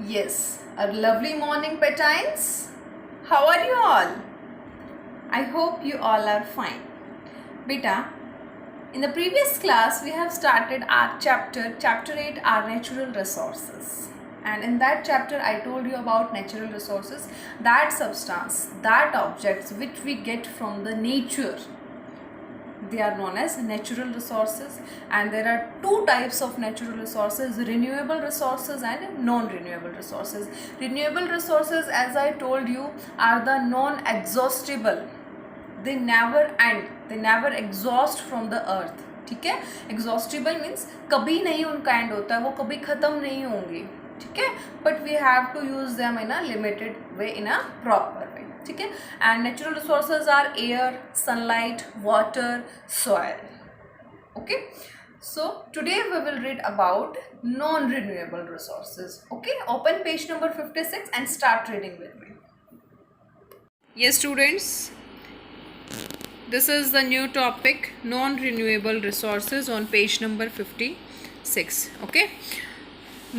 Yes, a lovely morning, Petines. How are you all? I hope you all are fine. Beta, in the previous class, we have started our chapter 8, our natural resources. And in that chapter, I told you about natural resources, that substance, that objects which we get from the nature. They are known as natural resources, and there are two types of natural resources: renewable resources and non-renewable resources. Renewable resources, as I told you, are the non-exhaustible. They never end, they never exhaust from the earth. ठीक है, exhaustible means कभी नहीं उनका and होता है, वो कभी ख़त्म नहीं होंगे. ठीक है, but we have to use them in a limited way, in a proper way. ठीक है, and natural resources are air, sunlight, water, soil. Okay, so today we will read about non-renewable resources. Okay, open page number 56 and start reading with me. Yes students, this is the new topic, non-renewable resources, on page number 56. Okay,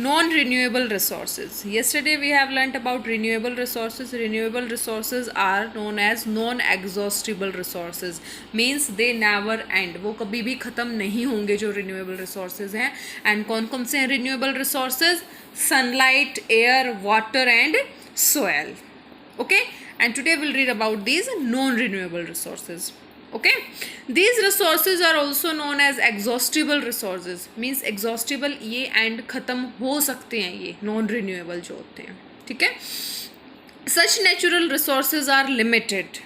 non-renewable resources. Yesterday we have learnt about renewable resources. Renewable resources are known as non-exhaustible resources, means they never end. वो कभी भी ख़त्म नहीं होंगे जो renewable resources हैं. and कौन कौन से हैं renewable resources? sunlight, air, water and soil. Okay, and today we'll read about these non-renewable resources. Okay, these resources are also known as exhaustible resources, means exhaustible ये and ख़त्म हो सकते हैं ये non renewable जो होते हैं. ठीक है, such natural resources are limited.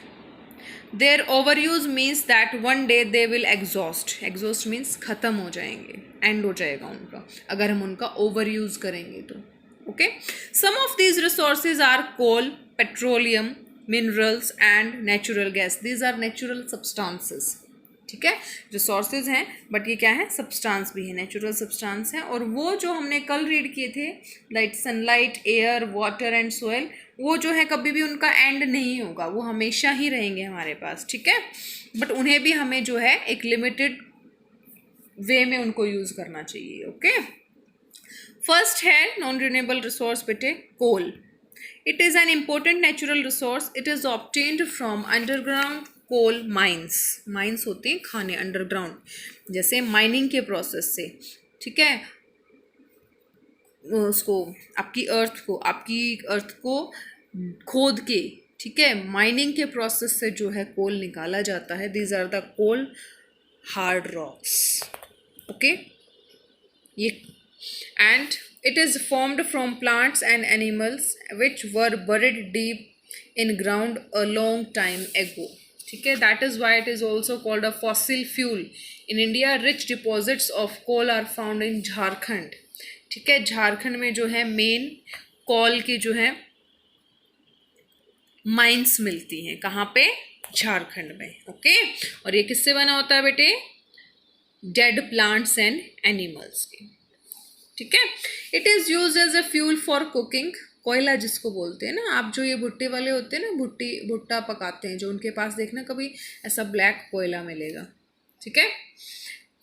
Their overuse means that one day they will exhaust. Exhaust means ख़त्म हो जाएंगे, end हो जाएगा उनका अगर हम उनका overuse करेंगे तो. Okay, some of these resources are coal, petroleum, minerals and natural gas. These are natural substances. ठीक है, रिसोर्सेज हैं बट ये क्या है, सब्सटेंस भी है, नेचुरल सब्सटेंस है. और वो जो हमने कल रीड किए थे, like sunlight, air, water and soil, वो जो है कभी भी उनका एंड नहीं होगा, वो हमेशा ही रहेंगे हमारे पास. ठीक है, बट उन्हें भी हमें जो है एक लिमिटेड वे में उनको यूज़ करना चाहिए. ओके, फर्स्ट है नॉन रिन्यूएबल रिसोर्स बेटे, कोल. It is an important natural resource. It is obtained from underground coal mines. Mines होते हैं खाने अंडरग्राउंड, जैसे माइनिंग के प्रोसेस से. ठीक है, उसको आपकी अर्थ को खोद के, ठीक है, माइनिंग के प्रोसेस से जो है कोल निकाला जाता है. These are the coal hard rocks. Okay, ये and it is formed from plants and animals which were buried deep in ground a long time ago. ठीक है, that is why it is also called a fossil fuel. In India, rich deposits of coal are found in Jharkhand. ठीक है, झारखंड में जो है main कोल की जो है माइंस मिलती हैं. कहाँ पे? झारखंड में. ओके, और ये किससे बना होता है बेटे? डेड प्लांट्स एंड एनिमल्स की. ठीक है, it is use as a fuel for cooking. कोयला जिसको बोलते हैं ना आप, जो ये भुट्टे वाले होते हैं ना, भुट्टा पकाते हैं, जो उनके पास देखना कभी ऐसा ब्लैक कोयला मिलेगा. ठीक है,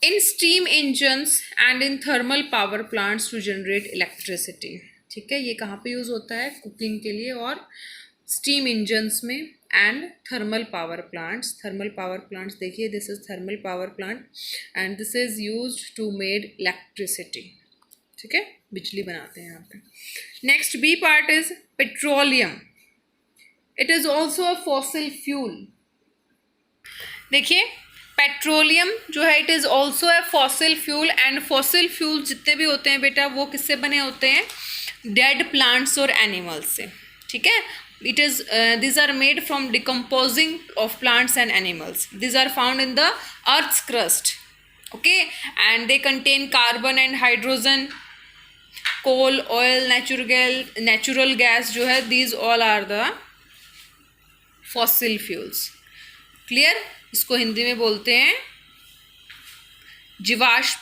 in steam engines and in thermal power plants to generate electricity. ठीक है, ये कहाँ पे यूज़ होता है? कुकिंग के लिए और स्टीम इंजन्स में, and thermal power plants. Thermal power plants देखिए, this is thermal power plant and this is used to made electricity. ठीक है, बिजली बनाते हैं यहाँ पे. Next B part is petroleum. It is also a fossil fuel. देखिए, पेट्रोलियम जो है it is also a fossil fuel, and fossil fuel जितने भी होते हैं बेटा वो किससे बने होते हैं? डेड प्लांट्स और एनिमल्स से. ठीक है, it is these are made from decomposing of plants and animals. These are found in the earth's crust. Okay, and they contain carbon and hydrogen. Coal, oil, natural gas जो है, these all are the fossil fuels. Clear? इसको हिंदी में बोलते हैं जीवाश्म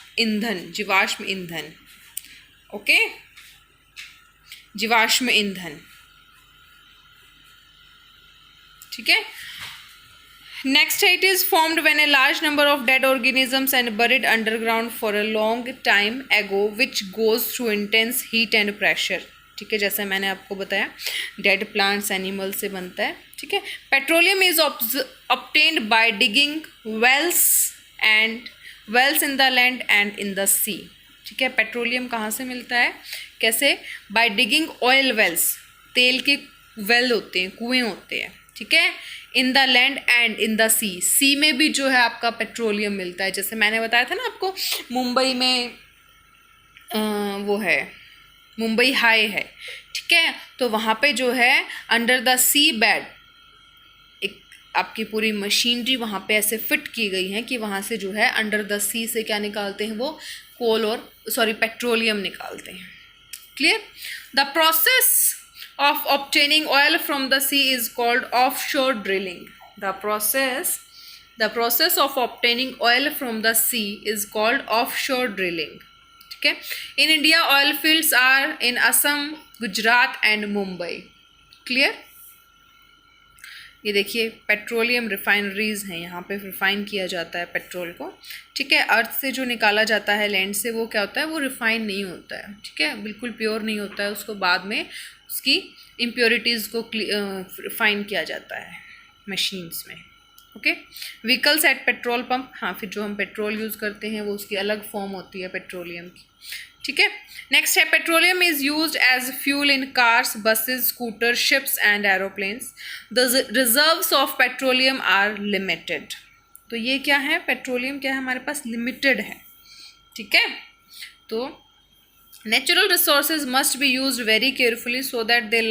ईंधन. Okay, जीवाश्म ईंधन. ठीक है, नेक्स्ट है, it is formed when a large number of dead organisms and buried underground for a long time ago which goes through intense heat and pressure. ठीक है, जैसे मैंने आपको बताया डेड प्लांट्स एनिमल से बनता है, ठीक है। Petroleum is obtained by digging wells in the land and in the sea, ठीक है। पेट्रोलियम कहाँ से मिलता है, कैसे, बाय डिगिंग ऑयल वेल्स, तेल के वेल होते हैं, कुएँ होते हैं, ठीक है, in the land and in the sea में भी जो है आपका पेट्रोलियम मिलता है। जैसे मैंने बताया था ना आपको, मुंबई में वो है, मुंबई हाई है, ठीक है, तो वहाँ पे जो है अंडर द सी बेड एक आपकी पूरी मशीनरी वहाँ पे ऐसे फिट की गई है कि वहाँ से जो है अंडर द सी से क्या निकालते हैं, वो कोल और पेट्रोलियम निकालते हैं। Clear. The process of obtaining oil from the sea is called offshore drilling. The process of obtaining oil from the sea is called offshore drilling. ठीक है। In India, oil fields are in Assam, Gujarat and Mumbai. Clear? ये देखिए petroleum refineries हैं, यहाँ पे refine किया जाता है पेट्रोल को, ठीक है। अर्थ से जो निकाला जाता है लैंड से, वो क्या होता है, वो रिफाइन नहीं होता है, ठीक है, बिल्कुल प्योर नहीं होता है, उसको बाद में उसकी इम्प्योरिटीज़ को रिफाइन किया जाता है मशीन्स में। Okay. Vehicles at petrol pump, हाँ, फिर जो हम पेट्रोल यूज़ करते हैं वो उसकी अलग फॉर्म होती है पेट्रोलियम की, ठीक है। नेक्स्ट है petroleum is used as fuel in cars, buses, scooter, ships and aeroplanes. The reserves of petroleum are limited. तो ये क्या है, पेट्रोलियम क्या है हमारे पास, लिमिटेड है, ठीक है। तो natural resources must be used very carefully so that they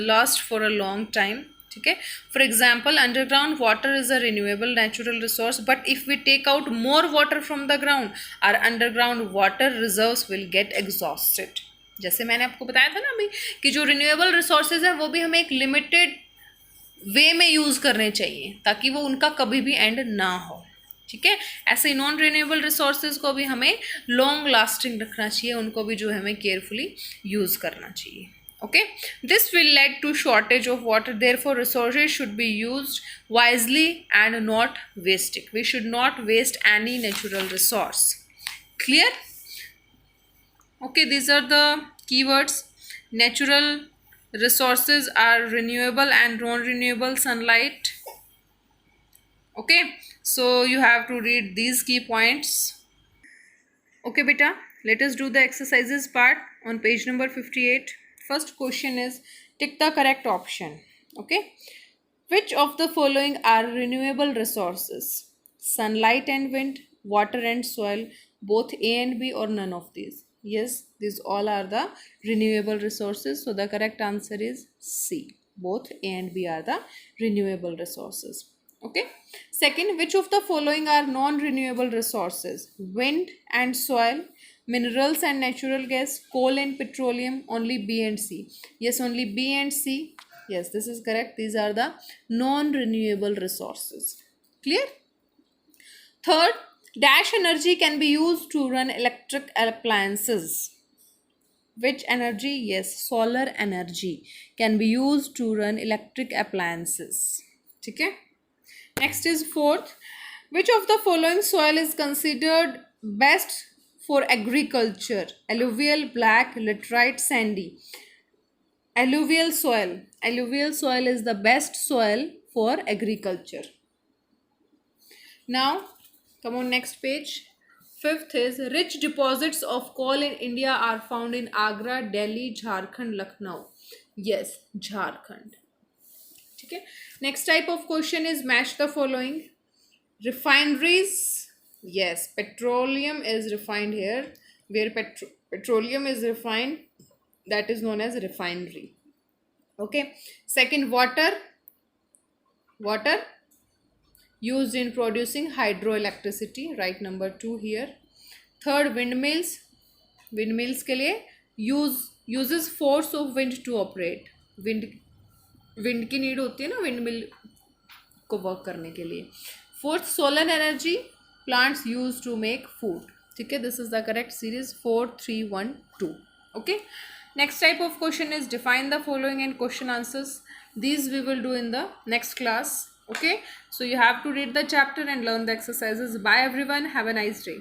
last for a long time, ठीक है। For example, underground water is a renewable natural resource, but if we take out more water from the ground, our underground water reserves will get exhausted. जैसे मैंने आपको बताया था ना अभी कि जो रिन्यूएबल रिसोर्सेज है वो भी हमें एक लिमिटेड वे में यूज़ करने चाहिए ताकि वो उनका कभी भी एंड ना हो, ठीक है। ऐसे नॉन रिन्यूएबल रिसोर्सेज को भी हमें लॉन्ग लास्टिंग रखना चाहिए, उनको भी जो है हमें केयरफुली यूज़ करना चाहिए। Okay, this will lead to shortage of water, therefore resources should be used wisely and not wasted. We should not waste any natural resource. Clear? Okay, these are the keywords. Natural resources are renewable and non-renewable sunlight. Okay, so you have to read these key points. Okay beta, let us do the exercises part on page number 58. First question is tick the correct option. Okay, which of the following are renewable resources? Sunlight and wind, water and soil, both A and B, or none of these? Yes, these all are the renewable resources, so the correct answer is C. Both A and B are the renewable resources. Okay. Second, which of the following are non-renewable resources? Wind and soil, minerals and natural gas, coal and petroleum. Only B and C. Yes, only B and C. Yes, this is correct. These are the non-renewable resources. Clear? Third, dash energy can be used to run electric appliances. Which energy? Yes, solar energy can be used to run electric appliances. Okay. Next is fourth, which of the following soil is considered best for agriculture? Alluvial, black, laterite, sandy. Alluvial soil. Alluvial soil is the best soil for agriculture. Now, come on next page. Fifth is rich deposits of coal in India are found in Agra, Delhi, Jharkhand, Lucknow. Yes, Jharkhand. Okay. Next type of question is match the following. Refineries. Yes, petroleum is refined here. Where petroleum is refined, that is known as refinery. Okay. Second, water. Water used in producing hydroelectricity. Write number 2 here. Third, windmills. Windmills के लिए uses force of wind to operate. Wind की need होती है ना wind mill को work करने के लिए. Fourth, solar energy, plants use to make food. ठीक है, this is the correct series 4, 3, 1, 2. Okay, next type of question is define the following and question answers. These we will do in the next class. Okay, so you have to read the chapter and learn the exercises. Bye everyone, have a nice day.